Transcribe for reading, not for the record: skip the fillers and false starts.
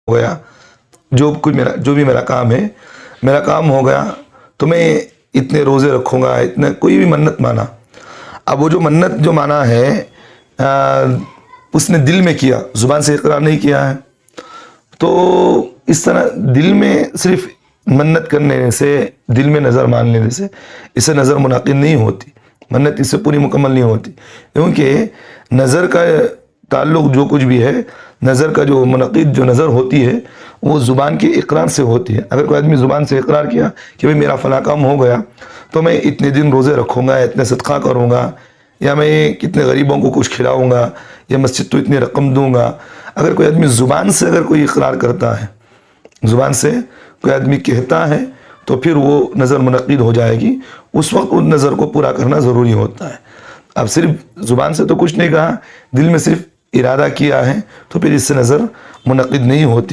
ہو گیا، جو بھی میرا کام ہے، میرا کام ہو گیا تو میں اتنے روزے رکھوں گا، اتنے کوئی بھی منت مانا. اب وہ جو منت جو مانا ہے اس نے دل میں کیا، زبان سے اقرار نہیں کیا ہے. تو اس طرح دل میں صرف منت کرنے سے، دل میں نظر مان لینے سے اس سے نظر منعقد نہیں ہوتی، منت اس سے پوری مکمل نہیں ہوتی. کیونکہ نظر کا تعلق جو کچھ بھی ہے، نظر کا جو منعقد جو نظر ہوتی ہے وہ زبان کے اقرار سے ہوتی ہے. اگر کوئی آدمی زبان سے اقرار کیا کہ بھئی میرا فلاں کام ہو گیا تو میں اتنے دن روزے رکھوں گا، اتنے صدقہ کروں گا، یا میں کتنے غریبوں کو کچھ کھلاؤں گا، یا مسجد تو اتنی رقم دوں گا. اگر کوئی آدمی زبان سے اگر کوئی اقرار کرتا ہے، زبان سے کوئی آدمی کہتا ہے، تو پھر وہ نظر منعقد ہو جائے گی. اس وقت ان نظر کو پورا کرنا ضروری ہوتا ہے. اب صرف زبان سے تو کچھ نہیں کہا، دل میں صرف ارادہ کیا ہے تو پھر اس سے نظر منعقد نہیں ہوتی.